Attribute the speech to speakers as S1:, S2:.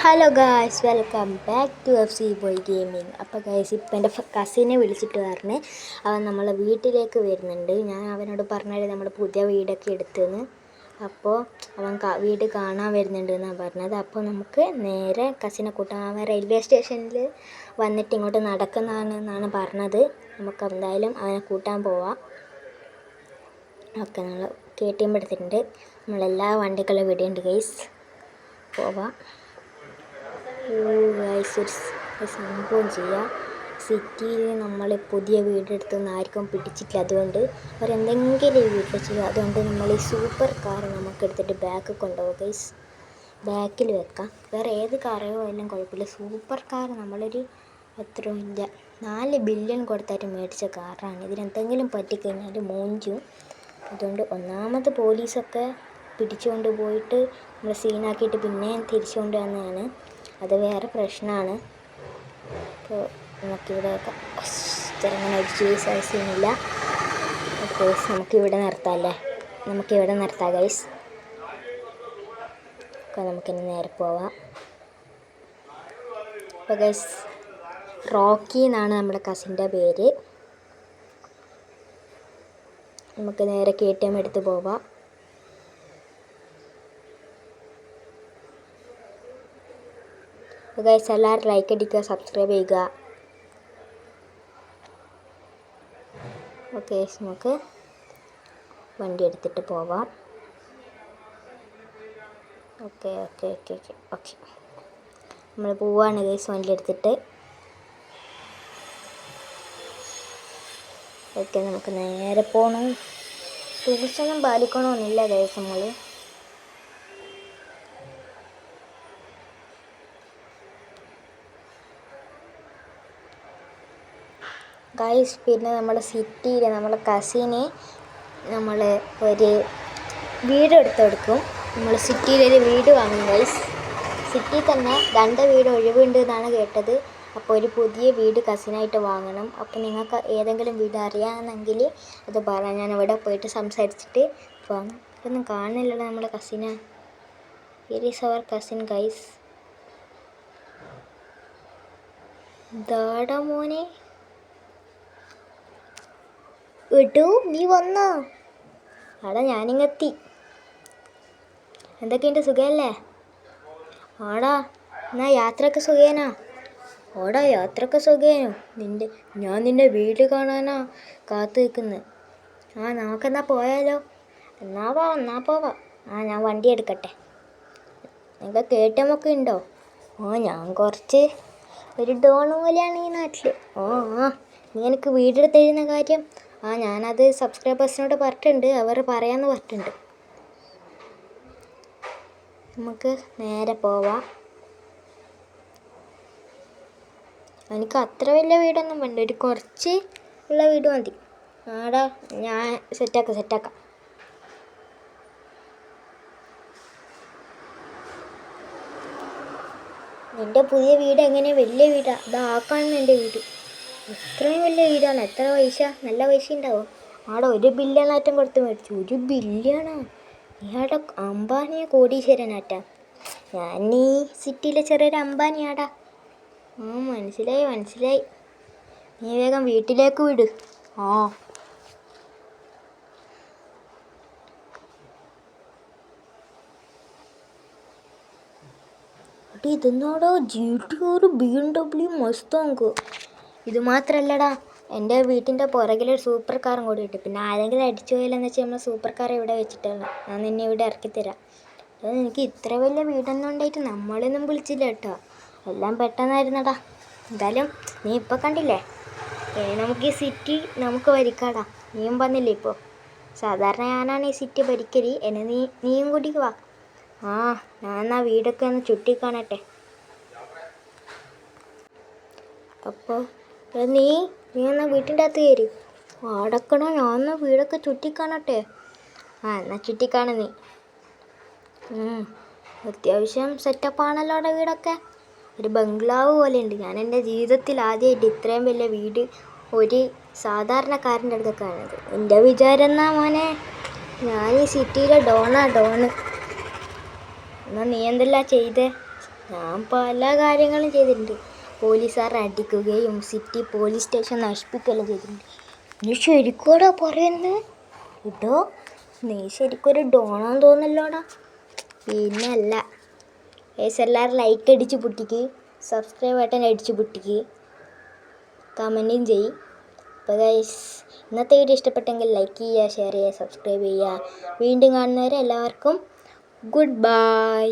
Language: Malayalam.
S1: Hello guys, welcome back to FC boy gaming. അപ്പോൾ ഗായ്സ്, ഇപ്പം എൻ്റെ കസിനെ വിളിച്ചിട്ട് പറഞ്ഞ് അവൻ നമ്മളെ വീട്ടിലേക്ക് വരുന്നുണ്ട്. ഞാൻ അവനോട് പറഞ്ഞാൽ നമ്മൾ പുതിയ വീടൊക്കെ എടുത്തെന്ന്. അപ്പോൾ അവൻ വീട് കാണാൻ വരുന്നുണ്ട് എന്നാണ് പറഞ്ഞത്. അപ്പോൾ നമുക്ക് നേരെ കസിനെ കൂട്ടാൻ അവൻ റെയിൽവേ സ്റ്റേഷനിൽ വന്നിട്ട് ഇങ്ങോട്ട് നടക്കുന്നതാണെന്നാണ് പറഞ്ഞത്. നമുക്ക് എന്തായാലും അവനെ കൂട്ടാൻ പോവാം. ഓക്കെ, നമ്മൾ KTM എടുത്തിട്ടുണ്ട്. നമ്മളെല്ലാ വണ്ടികളും ഇവിടെയുണ്ട് ഗൈസ്. പോവാം. ഗൈസ്, ഒരു സംഭവം ചെയ്യാം. സിറ്റിയിൽ നമ്മൾ പുതിയ വീടെടുത്തൊന്നും ആർക്കും പിടിച്ചിട്ടില്ല. അതുകൊണ്ട് അവരെന്തെങ്കിലും വീട്ടിൽ ചെയ്യുക. അതുകൊണ്ട് നമ്മൾ ഈ സൂപ്പർ കാർ നമുക്ക് എടുത്തിട്ട് ബാക്ക് കൊണ്ടുപോകും ഗൈസ്. ബാക്കിൽ വെക്കാം. വേറെ ഏത് കാറോ എല്ലാം കുഴപ്പമില്ല. സൂപ്പർ കാർ നമ്മളൊരു എത്ര ഇല്ല 4 ബില്യൺ കൊടുത്തായിട്ട് മേടിച്ച കാറാണ്. ഇതിനെന്തെങ്കിലും പറ്റിക്കഴിഞ്ഞാൽ മോഞ്ചും. അതുകൊണ്ട് ഒന്നാമത് പോലീസൊക്കെ പിടിച്ചുകൊണ്ട് പോയിട്ട് നമ്മൾ സീനാക്കിയിട്ട് പിന്നെയും തിരിച്ചു കൊണ്ടുവന്നതാണ്. അത് വേറെ പ്രശ്നമാണ്. അപ്പോൾ നമുക്കിവിടെ ചെറുങ്ങനെ അടിച്ച് സൈസില്ല. ഗൈസ്, നമുക്കിവിടെ നിർത്താം അല്ലേ? നമുക്കിവിടെ നിർത്താം ഗൈസ്. അപ്പോൾ നമുക്കിനി നേരെ പോവാം. അപ്പോൾ ഗൈസ്, റോക്കി എന്നാണ് നമ്മുടെ കസിൻ്റെ പേര്. നമുക്ക് നേരെ KTM എടുത്ത് പോവാം. ഗൈസ്, എല്ലാവരും ലൈക്ക് അടിക്കുക, സബ്സ്ക്രൈബ് ചെയ്യുക. ഓക്കെ, നമുക്ക് വണ്ടി എടുത്തിട്ട് പോവാം. Okay okay okay okay okay നമ്മൾ പോവാണ് ഗൈസ് വണ്ടി എടുത്തിട്ട്. ഓക്കെ, നമുക്ക് നേരെ പോകണം. ടൂറിസ്റ്റൊന്നും പാലിക്കണമെന്നില്ല ഗൈസ് നമ്മൾ. ഗൈസ്, പിന്നെ നമ്മുടെ സിറ്റിയിൽ നമ്മളെ കസിന് നമ്മൾ ഒരു വീട് എടുത്തെടുക്കും. നമ്മൾ സിറ്റിയിലൊരു വീട് വാങ്ങും ഗൈസ്. സിറ്റിയിൽ തന്നെ 2 വീട് ഒഴിവുണ്ട് എന്നാണ് കേട്ടത്. അപ്പോൾ ഒരു പുതിയ വീട് കസിനായിട്ട് വാങ്ങണം. അപ്പോൾ നിങ്ങൾക്ക് ഏതെങ്കിലും വീട് അറിയാമെന്നെങ്കിൽ അത് പറയാം. ഞാൻ അവിടെ പോയിട്ട് സംസാരിച്ചിട്ട് വാങ്ങും. ഇതൊന്നും കാണുന്നില്ലല്ലോ നമ്മുടെ cousin. Here is our cousin guys. ദാടാ മോനെ, ഇട്ടു നീ വന്നോ? ആടാ, ഞാനിങ്ങെത്തി. എന്തൊക്കെയുണ്ട്, സുഖമല്ലേ? ആടാ, എന്നാ യാത്രയൊക്കെ സുഖേനാ? ഓടാ, യാത്രയൊക്കെ സുഖേനോ? ഞാൻ നിൻ്റെ വീട് കാണാനാ കാത്തു നിൽക്കുന്നത്. നമുക്കെന്നാ പോയാലോ? എന്നാ പോവാം. ഞാൻ വണ്ടി എടുക്കട്ടെ. നിങ്ങൾക്ക് KTM ഒക്കെ ഉണ്ടോ? ഞാൻ കുറച്ച് ഒരു ഡോൺ പോലെയാണ് ഈ നാട്ടിൽ. നീ എനിക്ക് വീടെടുത്ത് തരുന്ന കാര്യം ഞാനത് സബ്സ്ക്രൈബേഴ്സിനോട് പറഞ്ഞിട്ടുണ്ട്. അവർ പറയാമെന്ന് പറഞ്ഞിട്ടുണ്ട്. നമുക്ക് നേരെ പോവാം. എനിക്ക് അത്ര വലിയ വീടൊന്നും വേണ്ട, ഒരു കുറച്ച് ഉള്ള വീട് മതി. ആടാ, ഞാൻ സെറ്റാക്കാം. എൻ്റെ പുതിയ വീട് എങ്ങനെ വലിയ വീടാണ്. ഇതാക്കാണ് എൻ്റെ വീട്. ഇത്രയും വലിയ വീടാണ്. എത്ര പൈസ? നല്ല പൈസ ഉണ്ടാവും. ആടെ 1 ബില്യൺ ആറ്റം കൊടുത്ത് മേടിച്ചു. 1 ബില്യണോ? ഇയാടെ അംബാനിയെ കോടീശ്വരനാറ്റാ. ഞാൻ ഈ സിറ്റിയിലെ ചെറിയൊരു അംബാനിയാടാ. മനസ്സിലായി. നീ വേഗം വീട്ടിലേക്ക് വിട്. ഇതെന്നാടാ, GT-R BMW മസ്താങ്ക്. ഇത് മാത്രമല്ലടാ, എൻ്റെ വീട്ടിൻ്റെ പുറകിലൊരു സൂപ്പർ കാറും കൂടി ഇട്ട്. പിന്നെ ആരെങ്കിലും അടിച്ചു പോയില്ലെന്ന് വെച്ചാൽ നമ്മൾ സൂപ്പർ കാർ ഇവിടെ വെച്ചിട്ടാണ്. ഞാൻ നിന്നെ ഇവിടെ ഇറക്കിത്തരാം. അത് എനിക്ക് ഇത്ര വലിയ വീടൊന്നും ഉണ്ടായിട്ട് നമ്മളൊന്നും വിളിച്ചില്ല കേട്ടോ. എല്ലാം പെട്ടെന്നായിരുന്നടാ. എന്തായാലും നീ ഇപ്പോൾ കണ്ടില്ലേ, നമുക്ക് ഈ സിറ്റി നമുക്ക് ഭരിക്കാടാ. നീയും വന്നില്ലേ ഇപ്പോൾ? സാധാരണ ഞാനാണ് ഈ സിറ്റി ഭരിക്കല്. എന്നെ നീയും കൂടി വാ. ഞാൻ ആ വീടൊക്കെ ഒന്ന് ചുറ്റിക്കാണട്ടെ. അപ്പോൾ നീ എന്നാൽ വീട്ടിൻ്റെ അകത്ത് കയറി അടക്കണോ? ഞാൻ വീടൊക്കെ ചുറ്റിക്കാണട്ടെ. എന്നാൽ ചുറ്റിക്കാണ് നീ. അത്യാവശ്യം സെറ്റപ്പാണല്ലോ അവിടെ വീടൊക്കെ. ഒരു ബംഗ്ലാവ് പോലെ ഉണ്ട്. ഞാൻ എൻ്റെ ജീവിതത്തിൽ ആദ്യമായിട്ട് ഇത്രയും വലിയ വീട് ഒരു സാധാരണക്കാരൻ്റെ അടുത്തൊക്കെ കാണുന്നത്. എൻ്റെ വിചാരം എന്നാ മോനെ, ഞാൻ ഈ സിറ്റിയിലെ ഡോണ്. എന്നാൽ നീ എന്തെല്ലാം ചെയ്തേ? ഞാൻ പല കാര്യങ്ങളും ചെയ്തിട്ടുണ്ട്. പോലീസുകാരെ അടിക്കുകയും സിറ്റി പോലീസ് സ്റ്റേഷൻ നശിപ്പിക്കുകയെല്ലാം ചെയ്തിട്ടുണ്ട്. നീ ശരിക്കൂടെ പറയുന്നത് ഇട്ടോ? നീ ശരിക്കൊരു ഡോണാന്ന് തോന്നല്ലോടാ. പിന്നല്ല. എല്ലാവരും ലൈക്ക് അടിച്ച് പൊട്ടിക്ക്, സബ്സ്ക്രൈബ് ബട്ടൺ അടിച്ച് പൊട്ടിക്ക്, കമൻറ്റും ചെയ്യും. അപ്പോൾ ഗൈസ്, ഇന്നത്തെ വീഡിയോ ഇഷ്ടപ്പെട്ടെങ്കിൽ ലൈക്ക് ചെയ്യുക, ഷെയർ ചെയ്യുക, സബ്സ്ക്രൈബ് ചെയ്യുക. വീണ്ടും കാണുന്നവരെ എല്ലാവർക്കും ഗുഡ് ബൈ.